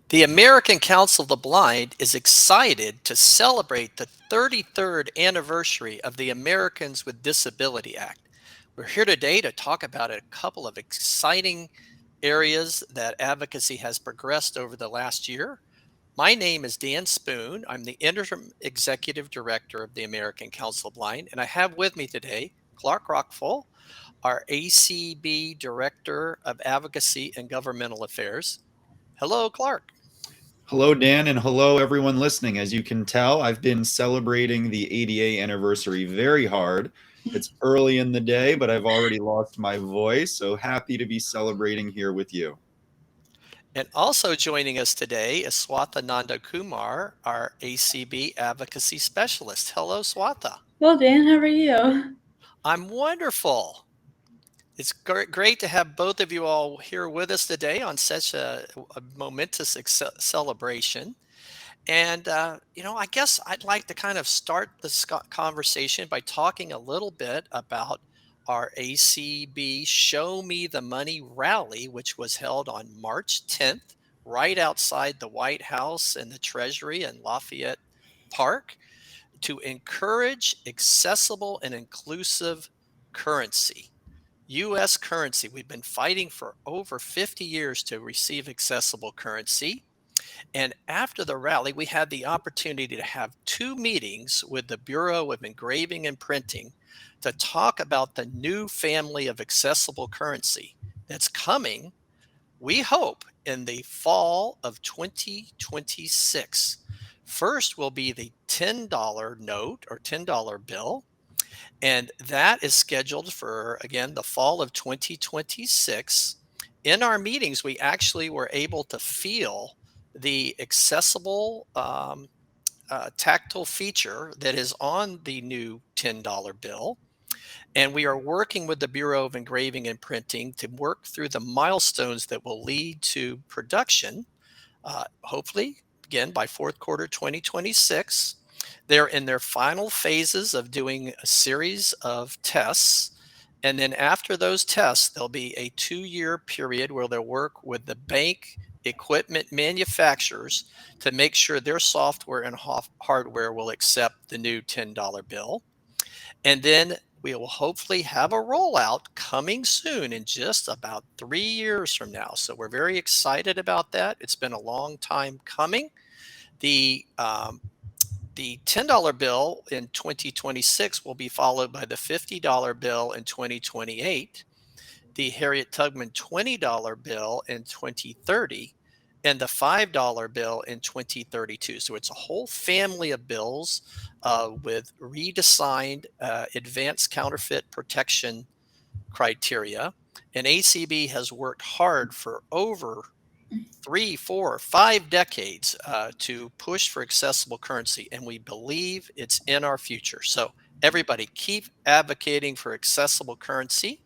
The American Council of the Blind is excited to celebrate the 33rd anniversary of the Americans with Disability Act. We're here today to talk about a couple of exciting areas that advocacy has progressed over the last year. My name is Dan Spoon. I'm the interim executive director of the American Council of Blind, and I have with me today Clark Rockfull, our ACB Director of Advocacy and Governmental Affairs. Hello, Clark. Hello, Dan, and hello, everyone listening. As you can tell, I've been celebrating the ADA anniversary very hard. It's early in the day, but I've already lost my voice, so happy to be celebrating here with you. And also joining us today is Swatha Nandakumar, our ACB advocacy specialist. Hello, Swatha. Well, Dan, how are you? I'm wonderful. It's great to have both of you all here with us today on such a momentous celebration. And, I guess I'd like to kind of start this conversation by talking a little bit about our ACB Show Me the Money rally, which was held on March 10th, right outside the White House and the Treasury in Lafayette Park, to encourage accessible and inclusive currency. US currency. We've been fighting for over 50 years to receive accessible currency. And after the rally, we had the opportunity to have two meetings with the Bureau of Engraving and Printing to talk about the new family of accessible currency that's coming, we hope, in the fall of 2026. First will be the $10 note or $10 bill. And that is scheduled for, again, the fall of 2026. In our meetings, we actually were able to feel the accessible tactile feature that is on the new $10 bill. And we are working with the Bureau of Engraving and Printing to work through the milestones that will lead to production, hopefully, again, by fourth quarter 2026. They're in their final phases of doing a series of tests. And then after those tests, there'll be a 2-year period where they'll work with the bank equipment manufacturers to make sure their software and hardware will accept the new $10 bill. And then we will hopefully have a rollout coming soon in just about 3 years from now. So we're very excited about that. It's been a long time coming. The $10 bill in 2026 will be followed by the $50 bill in 2028, the Harriet Tubman $20 bill in 2030, and the $5 bill in 2032. So it's a whole family of bills with redesigned advanced counterfeit protection criteria. And ACB has worked hard for over 3, 4, 5 decades to push for accessible currency, and we believe it's in our future. So everybody keep advocating for accessible currency.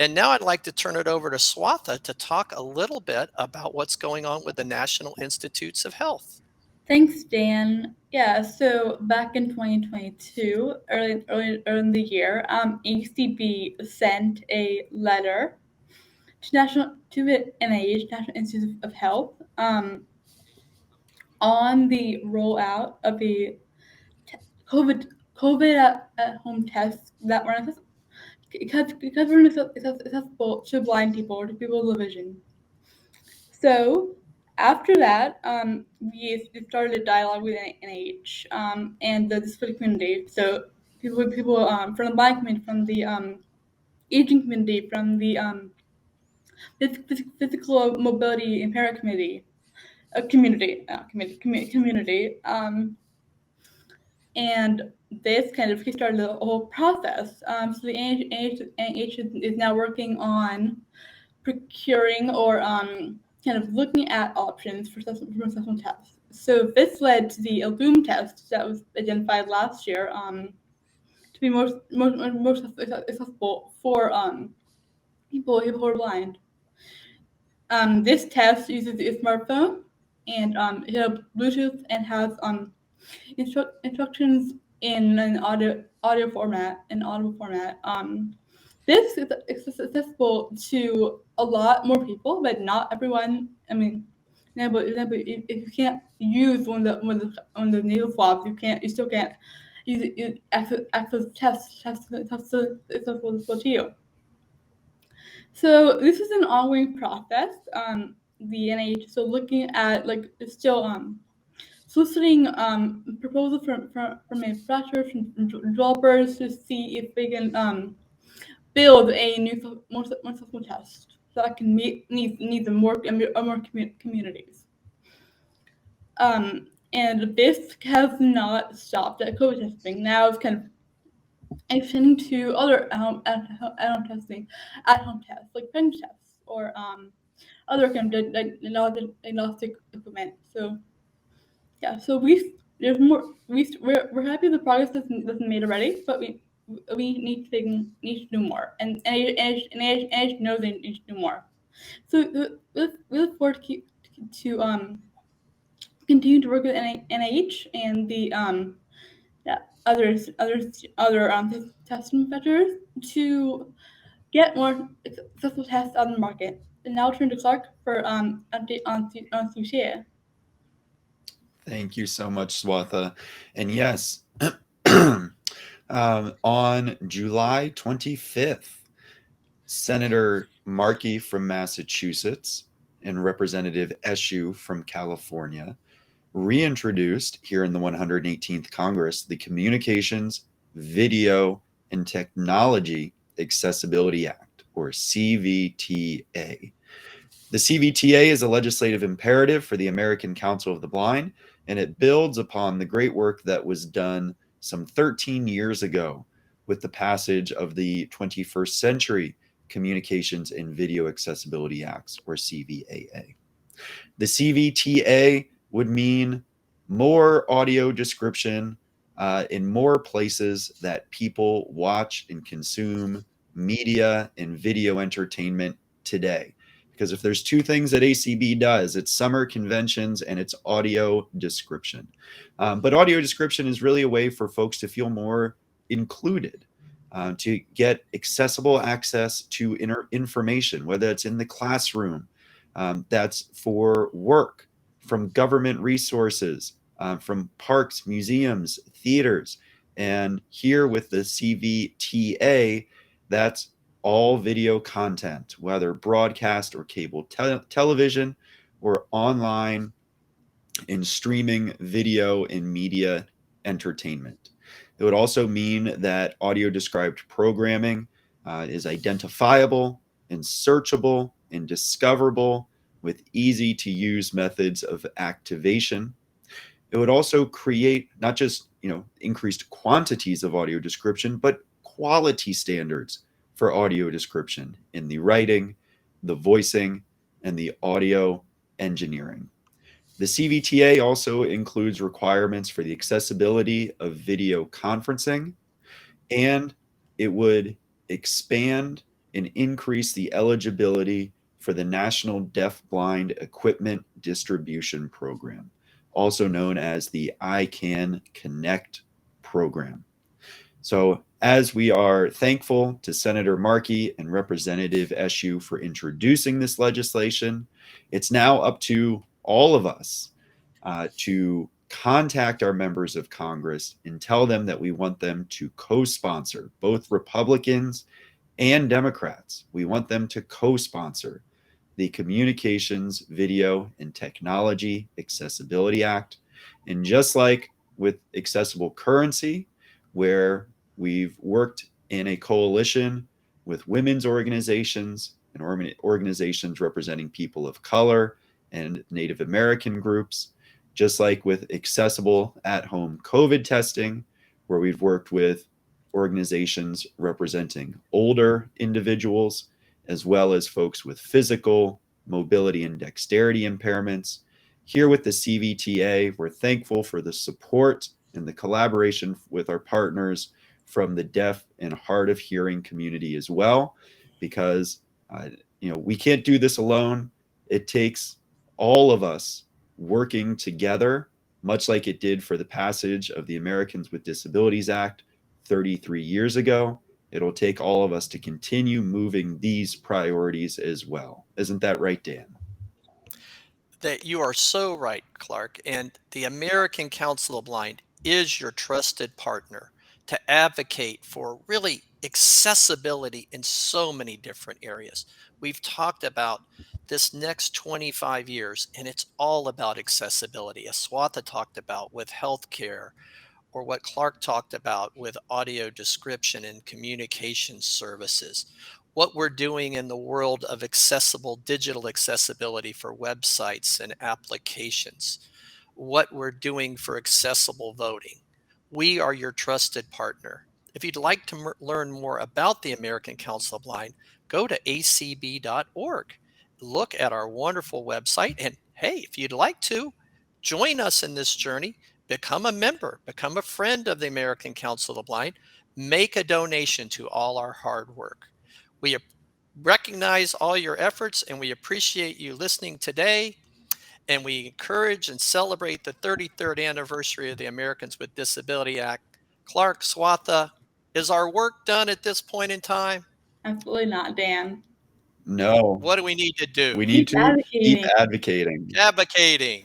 And now I'd like to turn it over to Swatha to talk a little bit about what's going on with the National Institutes of Health. Thanks, Dan. Yeah, so back in 2022, early in the year, ACB sent a letter to the NIH, National Institute of Health, on the rollout of a COVID at home tests that were because we're accessible to blind people or to people with low vision. So after that, we started a dialogue with NIH and the disability community. So people from the blind community, from the aging community, from the physical mobility impaired community. And this kind of kickstarted the whole process. So the NIH is now working on procuring or kind of looking at options for assessment tests. So this led to the Illum test that was identified last year to be most accessible for people who are blind. This test uses a smartphone and it has Bluetooth and has instructions in an audible format. This is accessible to a lot more people, but not everyone. I mean, if you can't use one of the nasal swabs, you still can't use access tests for you. So this is an ongoing process. The NIH is still looking at soliciting proposals from manufacturers, from developers to see if they can build a new more successful test that can meet needs of more communities. And this has not stopped at COVID testing. Now it's kind of extending to other at-home tests like pregnancy tests or other kind of diagnostic equipment. So yeah, so there's more. We're happy with the progress that's been made already, but we need to do more, and NIH knows they need to do more. So we look forward to continue to work with NIH and the test manufacturers to get more successful tests on the market. And now turn to Clark for update on CVTA. Thank you so much, Swatha. And yes, on July 25th, Senator Markey from Massachusetts and Representative Eshoo from California reintroduced here in the 118th Congress the Communications, Video, and Technology Accessibility Act, or CVTA. The CVTA is a legislative imperative for the American Council of the Blind, and it builds upon the great work that was done some 13 years ago with the passage of the 21st Century Communications and Video Accessibility Acts, or CVAA. The CVTA would mean more audio description in more places that people watch and consume media and video entertainment today. Because if there's two things that ACB does, it's summer conventions and it's audio description. But audio description is really a way for folks to feel more included, to get accessible access to information, whether it's in the classroom, that's for work, from government resources, from parks, museums, theaters. And here with the CVTA, that's all video content, whether broadcast or cable television or online in streaming video and media entertainment. It would also mean that audio described programming is identifiable and searchable and discoverable with easy to use methods of activation. It would also create not just increased quantities of audio description, but quality standards for audio description in the writing, the voicing, and the audio engineering. The CVTA also includes requirements for the accessibility of video conferencing, and it would expand and increase the eligibility for the National Deaf-Blind Equipment Distribution Program, also known as the ICANN Connect program. So as we are thankful to Senator Markey and Representative Eshoo for introducing this legislation, it's now up to all of us to contact our members of Congress and tell them that we want them to co-sponsor, both Republicans and Democrats. We want them to co-sponsor the Communications, Video, and Technology Accessibility Act. And just like with accessible currency, where we've worked in a coalition with women's organizations and organizations representing people of color and Native American groups, just like with accessible at-home COVID testing, where we've worked with organizations representing older individuals, as well as folks with physical, mobility, and dexterity impairments. Here with the CVTA, we're thankful for the support and the collaboration with our partners from the deaf and hard of hearing community as well, because we can't do this alone. It takes all of us working together, much like it did for the passage of the Americans with Disabilities Act 33 years ago. It'll take all of us to continue moving these priorities as well. Isn't that right, Dan? That you are so right, Clark. And the American Council of the Blind is your trusted partner to advocate for really accessibility in so many different areas. We've talked about this next 25 years, and it's all about accessibility, as Swatha talked about with healthcare, or what Clark talked about with audio description and communication services, what we're doing in the world of accessible digital accessibility for websites and applications, what we're doing for accessible voting. We are your trusted partner. If you'd like to learn more about the American Council of Blind, go to acb.org. Look at our wonderful website, and hey, if you'd like to join us in this journey, become a member, become a friend of the American Council of the Blind, make a donation to all our hard work. We recognize all your efforts and we appreciate you listening today. And we encourage and celebrate the 33rd anniversary of the Americans with Disability Act. Clark, Swatha, is our work done at this point in time? Absolutely not, Dan. No, What do we need to do? we need to keep advocating. advocating. Advocating.